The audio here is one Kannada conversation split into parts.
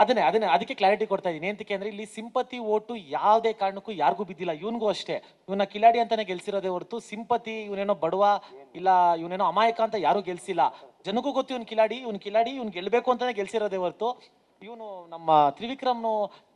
ಅದಕ್ಕೆ ಕ್ಲಾರಿಟಿ ಕೊಡ್ತಾ ಇದ್ದೀನಿ. ಏನಂತಕ್ಕೆ ಅಂದ್ರೆ ಇಲ್ಲಿ ಸಿಂಪತಿ ಓಟು ಯಾವುದೇ ಕಾರಣಕ್ಕೂ ಯಾರಿಗೂ ಬಿದ್ದಿಲ್ಲ. ಇವನ್ಗೂ ಅಷ್ಟೇ, ಇವನ್ನ ಕಿಲಾಡಿ ಅಂತಾನೆ ಗೆಲ್ಸಿರೋದೇ ಹೊರತು ಸಿಂಪತಿ ಇವನೇನೋ ಬಡವ ಇಲ್ಲ ಇವನೇನೋ ಅಮಾಯಕ ಅಂತ ಯಾರು ಗೆಲ್ಸಿಲ್ಲ. ಜನಕ್ಕೂ ಗೊತ್ತು ಇವ್ನು ಕಿಲಾಡಿ, ಇವ್ನು ಗೆಲ್ಬೇಕು ಅಂತಾನೆ ಗೆಲ್ಸಿರೋದೇ ಹೊರತು ಇವನು ನಮ್ಮ ತ್ರಿವಿಕ್ರಮ್ನು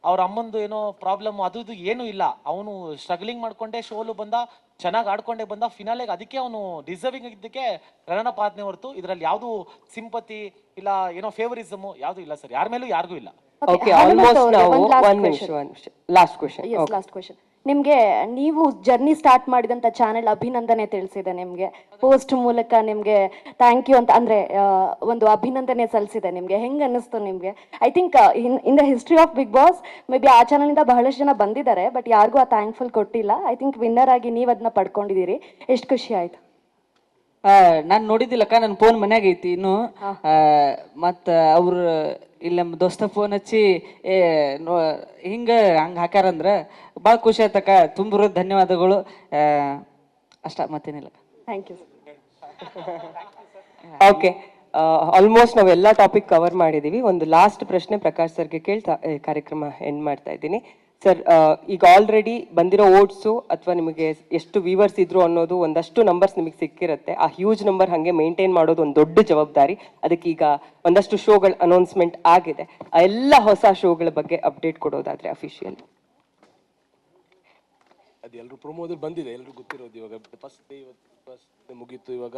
ಅವ್ರ ಅಮ್ಮಂದು ಏನೋ ಪ್ರಾಬ್ಲಮ್ ಅದು ಇದು ಏನೂ ಇಲ್ಲ. ಅವನು ಸ್ಟ್ರಗ್ಲಿಂಗ್ ಮಾಡ್ಕೊಂಡೆ ಶೋಲು ಬಂದ, ಚೆನ್ನಾಗಿ ಆಡ್ಕೊಂಡೆ ಬಂದ ಫಿನಾಲೆಗೆ. ಅದಕ್ಕೆ ಅವನು ಡಿಸರ್ವಿಂಗ್ ಇದ್ದಕ್ಕೆ ರನ್ನಪ್ ಆದ್ನೇ ಹೊರತು ಇದರಲ್ಲಿ ಯಾವುದು ಸಿಂಪತಿ ಇಲ್ಲ ಏನೋ ಫೇವರಿಸಮ್ ಯಾವುದು ಇಲ್ಲ ಸರ್, ಯಾರ ಮೇಲೂ ಯಾರಿಗೂ ಇಲ್ಲ. Okay, almost now one minute. Last question. Yes, okay. Last question. ನಿಮ್ಗೆ ನೀವು ಜರ್ನಿ ಸ್ಟಾರ್ಟ್ ಮಾಡಿದಂತ ಚಾನೆಲ್ ಅಭಿನಂದನೆ ತಿಳಿಸಿದೆ, ನಿಮ್ಗೆ ಪೋಸ್ಟ್ ಮೂಲಕ ನಿಮ್ಗೆ ಥ್ಯಾಂಕ್ ಯು ಅಂತ ಅಂದ್ರೆ ಒಂದು ಅಭಿನಂದನೆ ಸಲ್ಲಿಸಿದೆ. ನಿಮ್ಗೆ ಹೆಂಗ್ ಅನ್ನಿಸ್ತು ನಿಮ್ಗೆ? I think in the history of Bigg Boss maybe ಆ ಚಾನಲ್ ಇಂದ ಬಹಳಷ್ಟು ಜನ ಬಂದಿದ್ದಾರೆ, ಬಟ್ ಯಾರಿಗೂ ಆ ಥ್ಯಾಂಕ್ಫುಲ್ ಕೊಟ್ಟಿಲ್ಲ. ಐ ಥಿಂಕ್ ವಿನ್ನರ್ ಆಗಿ ನೀವು ಅದನ್ನ ಪಡ್ಕೊಂಡಿದ್ದೀರಿ. ಎಷ್ಟು ಖುಷಿ ಆಯ್ತು? ನಾನು ನೋಡಿದ್ದಿಲ್ಲಕ್ಕ, ನನ್ನ ಫೋನ್ ಮನ್ಯಾಗ ಐತಿ ಇನ್ನು. ಮತ್ತು ಅವ್ರು ಇಲ್ಲಿ ನಮ್ಮ ದೋಸ್ತ ಫೋನ್ ಹಚ್ಚಿ ಹಿಂಗೆ ಹಂಗೆ ಹಾಕ್ಯಾರಂದ್ರೆ ಭಾಳ ಖುಷಿ ಆಯ್ತಕ್ಕ. ತುಂಬಿರೋ ಧನ್ಯವಾದಗಳು. ಅಷ್ಟ, ಮತ್ತೇನಿಲ್ಲ. Thank you. ಓಕೆ, ಆಲ್ಮೋಸ್ಟ್ ನಾವೆಲ್ಲ ಟಾಪಿಕ್ ಕವರ್ ಮಾಡಿದ್ದೀವಿ. ಒಂದು ಲಾಸ್ಟ್ ಪ್ರಶ್ನೆ ಪ್ರಕಾಶ್ ಸರ್ಗೆ ಕೇಳ್ತಾ ಕಾರ್ಯಕ್ರಮ ಎಂಡ್ ಮಾಡ್ತಾ ಇದ್ದೀನಿ. ಸರ್, ಈಗ ಆಲ್ರೆಡಿ ಬಂದಿರೋ ಓಟ್ಸು ಅಥವಾ ನಿಮಗೆ ಎಷ್ಟು ವ್ಯೂವರ್ಸ್ ಇದ್ರು ಅನ್ನೋದು ಒಂದಷ್ಟು ನಂಬರ್ಸ್ ನಿಮಗೆ ಸಿಕ್ಕಿರುತ್ತೆ. ಆ ಹ್ಯೂಜ್ ನಂಬರ್ ಹಾಗೆ ಮೇಂಟೈನ್ ಮಾಡೋದು ಒಂದು ದೊಡ್ಡ ಜವಾಬ್ದಾರಿ. ಅದಕ್ಕೆ ಈಗ ಒಂದಷ್ಟು ಶೋಗಳ ಅನೌನ್ಸ್ಮೆಂಟ್ ಆಗಿದೆ. ಆ ಎಲ್ಲ ಹೊಸ ಶೋಗಳ ಬಗ್ಗೆ ಅಪ್ಡೇಟ್ ಕೊಡೋದಾದ್ರೆ ಅಫಿಷಿಯಲ್ ಅದು ಎಲ್ಲರೂ ಪ್ರೊಮೋದಲ್ಲಿ ಬಂದಿದೆ, ಎಲ್ಲರೂ ಗೊತ್ತಿರೋದು. ಇವಾಗ ಫಸ್ಟ್ ಡೇ ಮುಗೀತು. ಇವಾಗ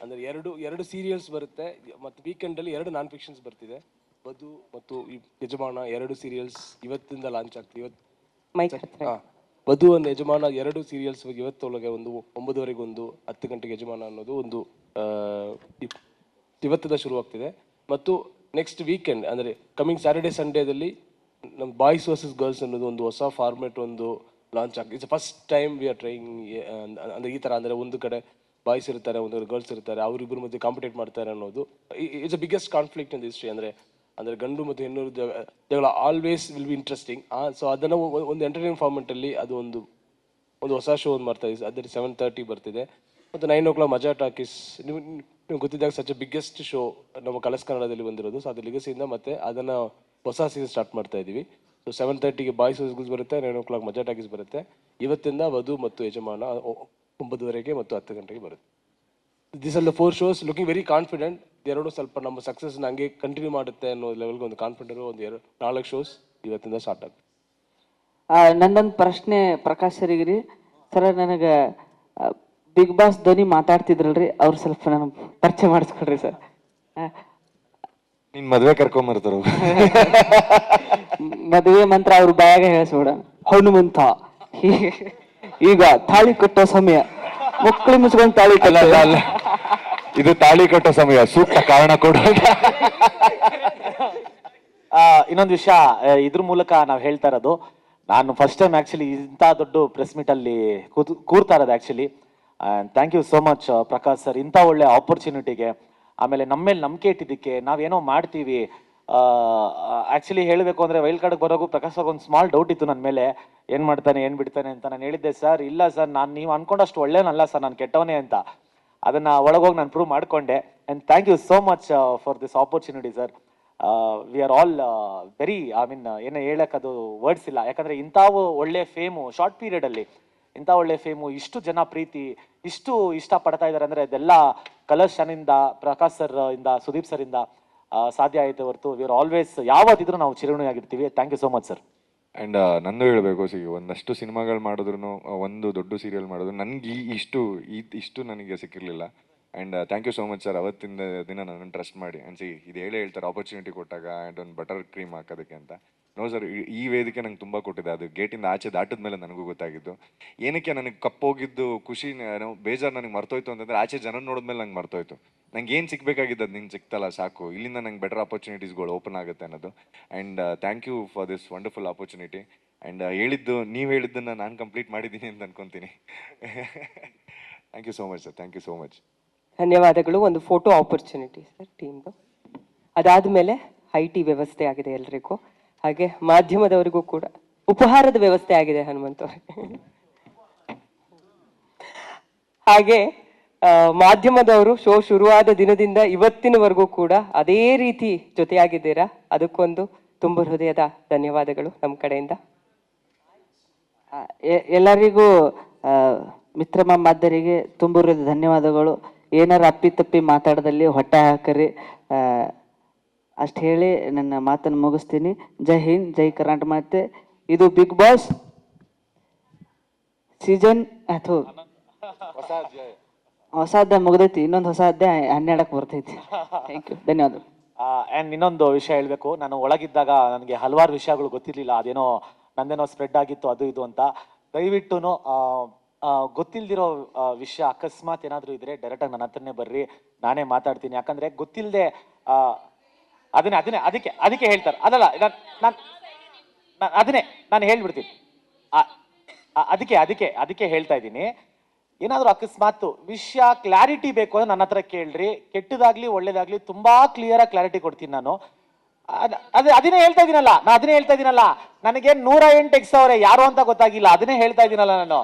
ಅಂದರೆ ಎರಡು ಸೀರಿಯಲ್ಸ್ ಬರುತ್ತೆ ಮತ್ತು ವೀಕೆಂಡಲ್ಲಿ 2 ನಾನ್ ಫಿಕ್ಷನ್ಸ್ ಬರ್ತಿದೆ. ವಧು ಮತ್ತು ಯಜಮಾನ 2 ಸೀರಿಯಲ್ಸ್ ಇವತ್ತಿಂದ ಲಾಂಚ್ ಆಗ್ತದೆ. ವಧು ಒಂದು ಯಜಮಾನ 2 ಸೀರಿಯಲ್ಸ್ ಇವತ್ತೊಳಗೆ, ಒಂದು 9:00 ಒಂದು 10 ಗಂಟೆಗೆ ಯಜಮಾನ ಅನ್ನೋದು ಒಂದು ಇವತ್ತಿಂದ ಶುರುವಾಗ್ತಿದೆ. ಮತ್ತು ನೆಕ್ಸ್ಟ್ ವೀಕೆಂಡ್ ಅಂದರೆ ಕಮಿಂಗ್ ಸ್ಯಾಟರ್ಡೇ ಸಂಡೇದಲ್ಲಿ ನಮ್ಮ ಬಾಯ್ಸ್ ವರ್ಸಸ್ ಗರ್ಲ್ಸ್ ಅನ್ನೋದು ಒಂದು ಹೊಸ ಫಾರ್ಮೆಟ್ ಒಂದು ಲಾಂಚ್ ಆಗ್ತದೆ. It's first time we are trying. ಅಂದರೆ ಈ ಥರ ಅಂದರೆ ಒಂದು ಕಡೆ ಬಾಯ್ಸ್ ಇರ್ತಾರೆ, ಒಂದು ಕಡೆ ಗರ್ಲ್ಸ್ ಇರ್ತಾರೆ, ಅವರಿಬ್ಬರ ಮಧ್ಯೆ ಕಾಂಪಿಟೇಟ್ ಮಾಡ್ತಾರೆ ಅನ್ನೋದು. It's a biggest conflict in the history. ಅಂದರೆ ಗಂಡು ಮತ್ತು ಹೆಣ್ಣು ಜಗಳ always will be interesting. So ಅದನ್ನು ಒಂದು ಎಂಟರ್ಟೈನ್ಮೆಂಟ್ ಫಾರ್ಮೆಟಲ್ಲಿ ಅದು ಒಂದು ಹೊಸ ಶೋ ಒಂದು ಮಾಡ್ತಾ ಇದೆ. ಅದರಲ್ಲಿ 7:30 ಬರ್ತಿದೆ. ಮತ್ತು 9 o'clock ಮಜಾ ಟಾಕೀಸ್. ನೀವು ಗೊತ್ತಿದ್ದಾಗ ಸಚ್ ಅ ಬಿಗ್ಗೆಸ್ಟ್ ಶೋ ನಮ್ಮ ಕಲರ್ಸ್ ಕನ್ನಡದಲ್ಲಿ ಬಂದಿರೋದು. ಸೊ ಅದು ಲಿಗಸಿಯಿಂದ ಮತ್ತೆ ಅದನ್ನು ಹೊಸ ಸೀಸನ್ ಸ್ಟಾರ್ಟ್ ಮಾಡ್ತಾ ಇದ್ದೀವಿ. ಸೊ 7:30ಗೆ ಬಾಯ್ಸ್ ವರ್ಸಸ್ ಬರುತ್ತೆ, 9 o'clock ಮಜಾ ಟಾಕೀಸ್ ಬರುತ್ತೆ. ಇವತ್ತಿಂದ ವಧು ಮತ್ತು ಯಜಮಾನ 9:30 ಮತ್ತು 10 ಗಂಟೆಗೆ ಬರುತ್ತೆ. This are the 4 shows. Looking very confident. ಎರಡು ಸ್ವಲ್ಪ ನಮ್ಮ ಸಕ್ಸಸ್ನ ಹಂಗೆ ಕಂಟಿನ್ಯೂ ಮಾಡುತ್ತೆ ಅನ್ನೋ ಲೆವೆಲ್ಗೆ ಒಂದು ಕಾನ್ಫಿಡೆಂಟ್. ಒಂದು 4 shows ಇವತ್ತಿಂದ ಸ್ಟಾರ್ಟ್ ಆಗುತ್ತೆ. ನಂದೊಂದು ಪ್ರಶ್ನೆ ಪ್ರಕಾಶ್ ಸರಿಗಿರಿ ಸರ್, ನನಗೆ ಬಿಗ್ ಬಾಸ್ ಧ್ವನಿ ಮಾತಾಡ್ತಿದ್ರಲ್ರಿ, ಅವ್ರು ಸ್ವಲ್ಪ ನನಗೆ ಪರಿಚಯ ಮಾಡಿಸ್ಕೊಡ್ರಿ ಸರ್. ನಿನ್ ಮದ್ವೆ ಕರ್ಕೊಂಬರ್ತಾರ. ಮದುವೆ ಮಂತ್ರ ಅವ್ರ ಬಾಯಾಗ ಹೇಳಿಸ್ಬಿಡ. ಹನುಮಂತ ಈಗ ತಾಳಿ ಕಟ್ಟೋ ಸಮಯ, ಮಕ್ಕಳು ಮುಚ್ಕೊಂಡು ತಾಳಿ ಅಲ್ಲ, ಇದು ತಾಳಿ ಕಟ್ಟೋ ಸಮಯ, ಸೂಕ್ತ ಕಾರಣ ಕೊಡ. ಇನ್ನೊಂದು ವಿಷಯ ಇದ್ರ ಮೂಲಕ ನಾವು ಹೇಳ್ತಾ ಇರೋದು, ನಾನು ಫಸ್ಟ್ ಟೈಮ್ ಆಕ್ಚುಲಿ ಇಂಥ ದೊಡ್ಡ ಪ್ರೆಸ್ ಮೀಟ್ ಅಲ್ಲಿ ಕೂರ್ತಾ ಇರೋದು actually. Thank you so much Prakash sir, ಇಂಥ ಒಳ್ಳೆ ಆಪರ್ಚುನಿಟಿಗೆ. ಆಮೇಲೆ ನಮ್ಮ ಮೇಲೆ ನಂಬಿಕೆ ಇಟ್ಟಿದ್ದಕ್ಕೆ. ನಾವೇನೋ ಮಾಡ್ತೀವಿ. ಆಕ್ಚುಲಿ ಹೇಳಬೇಕು ಅಂದ್ರೆ ವೈಲ್ಡ್ ಕಾರ್ಡ್ಗೆ ಬರೋಗೂ ಪ್ರಕಾಶ್ ಅವ್ರಿಗೆ ಒಂದು ಸ್ಮಾಲ್ ಡೌಟ್ ಇತ್ತು ನನ್ನ ಮೇಲೆ, ಏನ್ ಮಾಡ್ತಾನೆ ಏನ್ ಬಿಡ್ತಾನೆ ಅಂತ. ನಾನು ಹೇಳಿದ್ದೆ, ಸರ್ ಇಲ್ಲ ಸರ್, ನೀವು ಅನ್ಕೊಂಡಷ್ಟು ಒಳ್ಳೆನಲ್ಲ ಸರ್, ನಾನು ಕೆಟ್ಟವನೇ ಅಂತ. ಅದನ್ನ ಒಳಗೋಗಿ ನಾನು ಪ್ರೂವ್ ಮಾಡ್ಕೊಂಡೆ. And thank you so much for this opportunity sir. We are all very, I mean ಏನೋ ಹೇಳಕ್ಕದು ವರ್ಡ್ಸ್ ಇಲ್ಲ. ಯಾಕಂದ್ರೆ ಇಂಥ ಒಳ್ಳೆ ಫೇಮು ಶಾರ್ಟ್ ಪೀರಿಯಡ್ ಅಲ್ಲಿ, ಇಂಥ ಒಳ್ಳೆ ಫೇಮು, ಇಷ್ಟು ಜನ ಪ್ರೀತಿ, ಇಷ್ಟು ಇಷ್ಟ ಪಡ್ತಾ ಇದ್ದಾರೆ ಅಂದ್ರೆ ಅದೆಲ್ಲ ಕಲರ್ಸ್ ಶನಿಂದ, ಪ್ರಕಾಶ್ ಸರ್ ಇಂದ, ಸುದೀಪ್ ಸರ್ ಇಂದ ಸಾಧ್ಯ ಆಯ್ತು ಹೊರತು ವಿ ಆರ್ ಆಲ್ವೇಸ್ ಯಾವತ್ತಿದ್ರು ನಾವು ಚಿರಋಣಿಯಾಗಿರ್ತೀವಿ. Thank you so much sir. And ನಂದು ಹೇಳಬೇಕು, ಒಂದಷ್ಟು ಸಿನಿಮಾಗಳು ಮಾಡಿದ್ರು, ಒಂದು ದೊಡ್ಡ ಸೀರಿಯಲ್ ಮಾಡಿದ್ರು ನನಗೆ ಇಷ್ಟು ನನಗೆ ಸಿಕ್ಕಿರಲಿಲ್ಲ. And thank you so much sir. ಅವತ್ತಿನ ದಿನ ನನ್ನನ್ನು ಟ್ರಸ್ಟ್ ಮಾಡಿ ಆ್ಯಂಡ್ ಇದು ಹೇಳ್ತಾರೆ ಆಪರ್ಚುನಿಟಿ ಕೊಟ್ಟಾಗ ಆ್ಯಂಡ್ ಒಂದು ಬಟರ್ ಕ್ರೀಮ್ ಹಾಕೋದಕ್ಕೆ ಅಂತ. ನೋ ಸರ್, ಈ ವೇದಿಕೆ ನಂಗೆ ತುಂಬ ಕೊಟ್ಟಿದೆ. ಅದು ಗೇಟಿಂದ ಆಚೆ ದಾಟಿದ ಮೇಲೆ ನನಗೂ ಗೊತ್ತಾಗಿದ್ದು. ಏನಕ್ಕೆ ನನಗೆ ಕಪ್ಪೋಗಿದ್ದು ಖುಷಿ, ಬೇಜಾರು ನನಗೆ ಮರ್ತೋಯ್ತು ಅಂತಂದರೆ, ಆಚೆ ಜನ ನೋಡಿದ್ಮೇಲೆ ನಂಗೆ ಮರ್ತೋಯ್ತು. ನಂಗೆ ಏನು ಸಿಗಬೇಕಾಗಿದ್ದು ಅದು ನಿಂಗೆ ಸಿಕ್ತಲ್ಲ ಸಾಕು, ಇಲ್ಲಿಂದ ನಂಗೆ ಬೆಟರ್ ಆಪರ್ಚುನಿಟೀಸ್ಗಳು ಓಪನ್ ಆಗುತ್ತೆ ಅನ್ನೋದು. And thank you for this wonderful opportunity. And ನೀವು ಹೇಳಿದ್ದನ್ನು ನಾನು ಕಂಪ್ಲೀಟ್ ಮಾಡಿದ್ದೀನಿ ಅಂತ ಅನ್ಕೊತೀನಿ. Thank you so much sir, thank you so much. ಧನ್ಯವಾದಗಳು. ಒಂದು ಫೋಟೋ ಆಪರ್ಚುನಿಟಿ ಸರ್ ಟೀಮ್ದು. ಅದಾದಮೇಲೆ ಐಟಿ ವ್ಯವಸ್ಥೆ ಆಗಿದೆ ಎಲ್ರಿಗೂ, ಹಾಗೆ ಮಾಧ್ಯಮದವರಿಗೂ ಕೂಡ ಉಪಹಾರದ ವ್ಯವಸ್ಥೆ ಆಗಿದೆ ಹನುಮಂತವ್ರಿಗೆ. ಹಾಗೆ ಮಾಧ್ಯಮದವರು ಶೋ ಶುರುವಾದ ದಿನದಿಂದ ಇವತ್ತಿನವರೆಗೂ ಕೂಡ ಅದೇ ರೀತಿ ಜೊತೆಯಾಗಿದ್ದೀರಾ, ಅದಕ್ಕೊಂದು ತುಂಬ ಹೃದಯದ ಧನ್ಯವಾದಗಳು ನಮ್ಮ ಕಡೆಯಿಂದ. ಎಲ್ಲರಿಗೂ ಮಿತ್ರ ಮಾಧ್ಯರಿಗೆ ತುಂಬ ಧನ್ಯವಾದಗಳು. ಏನಾರ ಅಪ್ಪಿತಪ್ಪಿ ಮಾತಾಡದಲ್ಲಿ ಹೊಟ್ಟೆ ಹಾಕರಿ. ಅಷ್ಟು ಹೇಳಿ ನನ್ನ ಮಾತನ್ನು ಮುಗಿಸ್ತೀನಿ. ಜೈ ಹಿಂದ್, ಜೈ ಕರ್ನಾಟಕ ಮಾತೆ. ಇದು ಬಿಗ್ ಬಾಸ್ ಸೀಸನ್ ಅಥವಾ ಹೊಸ ಅಧ್ಯಾಯ ಮುಗ್ದೈತಿ, ಇನ್ನೊಂದು ಹೊಸ ಅಧ್ಯಾಯ 12ಕ್ಕೆ ಬರ್ತೈತಿ. ಥ್ಯಾಂಕ್ ಯು, ಧನ್ಯವಾದಗಳು. ಆ್ಯಂಡ್ ಇನ್ನೊಂದು ವಿಷಯ ಹೇಳಬೇಕು, ನಾನು ಒಳಗಿದ್ದಾಗ ನನಗೆ ಹಲವಾರು ವಿಷಯಗಳು ಗೊತ್ತಿರಲಿಲ್ಲ. ಅದೇನೋ ನಂದೇನೋ ಸ್ಪ್ರೆಡ್ ಆಗಿತ್ತು ಅದು ಇದು ಅಂತ. ದಯವಿಟ್ಟು ಗೊತ್ತಿಲ್ದಿರೋ ವಿಷಯ ಅಕಸ್ಮಾತ್ ಏನಾದರೂ ಇದ್ರೆ ಡೈರೆಕ್ಟಾಗಿ ನನ್ನ ಹತ್ರನೇ ಬರ್ರಿ, ನಾನೇ ಮಾತಾಡ್ತೀನಿ. ಯಾಕಂದರೆ ಗೊತ್ತಿಲ್ಲದೆ ಅದಕ್ಕೆ ಹೇಳ್ತಾರೆ. ಅದಲ್ಲ, ನಾನು ಹೇಳ್ಬಿಡ್ತೀನಿ. ಅದಕ್ಕೆ ಹೇಳ್ತಾ ಇದ್ದೀನಿ. ಏನಾದರೂ ಅಕಸ್ಮಾತ್ ವಿಷಯ ಕ್ಲಾರಿಟಿ ಬೇಕು ಅಂದ್ರೆ ನನ್ನ ಹತ್ರ ಕೇಳ್ರಿ. ಕೆಟ್ಟದಾಗ್ಲಿ ಒಳ್ಳೇದಾಗ್ಲಿ ತುಂಬಾ ಕ್ಲಿಯರಾಗಿ ಕ್ಲಾರಿಟಿ ಕೊಡ್ತೀನಿ ನಾನು. ಅದನ್ನೇ ಹೇಳ್ತಾ ಇದೀನಲ್ಲ, ನನಗೆ 108 ಎಕ್ಸವ್ರೆ ಯಾರು ಅಂತ ಗೊತ್ತಾಗಿಲ್ಲ. ಅದನ್ನೇ ಹೇಳ್ತಾ ಇದೀನಲ್ಲ ನಾನು.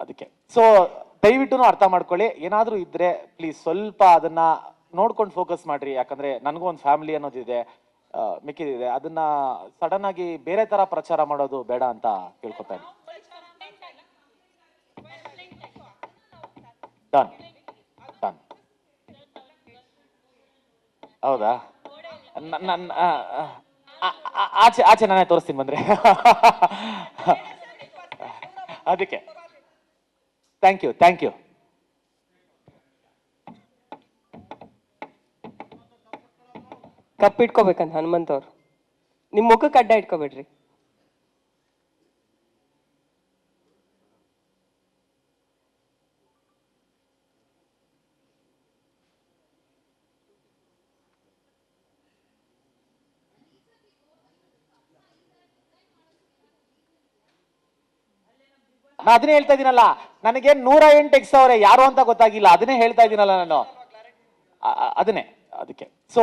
ಅದಕ್ಕೆ ಸೊ ದಯವಿಟ್ಟು ಅರ್ಥ ಮಾಡ್ಕೊಳ್ಳಿ. ಏನಾದರೂ ಇದ್ರೆ ಪ್ಲೀಸ್ ಸ್ವಲ್ಪ ಅದನ್ನ ನೋಡ್ಕೊಂಡು ಫೋಕಸ್ ಮಾಡ್ರಿ. ಯಾಕಂದ್ರೆ ನನಗೂ ಒಂದು ಫ್ಯಾಮಿಲಿ ಅನ್ನೋದಿದೆ, ಮಿಕ್ಕಿದಿದೆ. ಅದನ್ನ ಸಡನ್ ಆಗಿ ಬೇರೆ ತರ ಪ್ರಚಾರ ಮಾಡೋದು ಬೇಡ ಅಂತ ಕೇಳ್ಕೊತಾ ಇದ್ದೀನಿ. ಡನ್. ಹೌದಾ? ಆಚೆ ನಾನೇ ತೋರಿಸ್ತೀನಿ ಬಂದ್ರೆ. ಅದಕ್ಕೆ ಥ್ಯಾಂಕ್ ಯು. ಕಪ್ಪಿಟ್ಕೋಬೇಕಂತ ಹನುಮಂತ್ ಅವ್ರು, ನಿಮ್ಮ ಮುಖಕ್ಕೆ ಅಡ್ಡ ಇಟ್ಕೋಬೇಡ್ರಿ. ಅದನ್ನೇ ಹೇಳ್ತಾ ಇದೀನಲ್ಲ, ನನಗೆ 108 ಎಕ್ಸವ್ರೆ ಯಾರು ಅಂತ ಗೊತ್ತಾಗಿಲ್ಲ. ಅದನ್ನೇ ಹೇಳ್ತಾ ಇದೀನಲ್ಲ ನಾನು. ಅದಕ್ಕೆ ಸೊ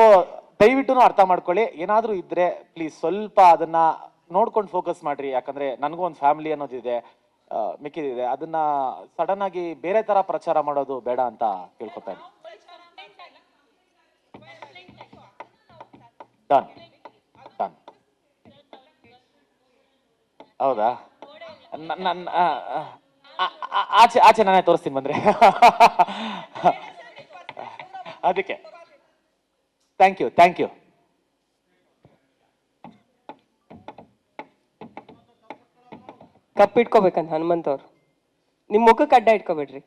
ದಯವಿಟ್ಟು ಅರ್ಥ ಮಾಡ್ಕೊಳ್ಳಿ. ಏನಾದರೂ ಇದ್ರೆ ಪ್ಲೀಸ್ ಸ್ವಲ್ಪ ಅದನ್ನ ನೋಡ್ಕೊಂಡು ಫೋಕಸ್ ಮಾಡ್ರಿ. ಯಾಕಂದ್ರೆ ನನಗೂ ಒಂದು ಫ್ಯಾಮಿಲಿ ಅನ್ನೋದಿದೆ, ಮಿಕ್ಕಿದಿದೆ. ಅದನ್ನ ಸಡನ್ ಆಗಿ ಬೇರೆ ತರ ಪ್ರಚಾರ ಮಾಡೋದು ಬೇಡ ಅಂತ ಕೇಳ್ಕೊತಾ ಇದ್ದೀನಿ. ಡನ್. ಹೌದಾ? ಆಚೆ ನಾನೇ ತೋರಿಸ್ತೀನಿ ಬಂದ್ರೆ. ಅದಕ್ಕೆ ಥ್ಯಾಂಕ್ ಯು. ಕಪ್ಪಿಟ್ಕೋಬೇಕಂತ ಹನುಮಂತ್ ಅವ್ರು, ನಿಮ್ಮ ಮುಖಕ್ಕೆ ಅಡ್ಡ ಇಟ್ಕೋಬೇಡ್ರಿ.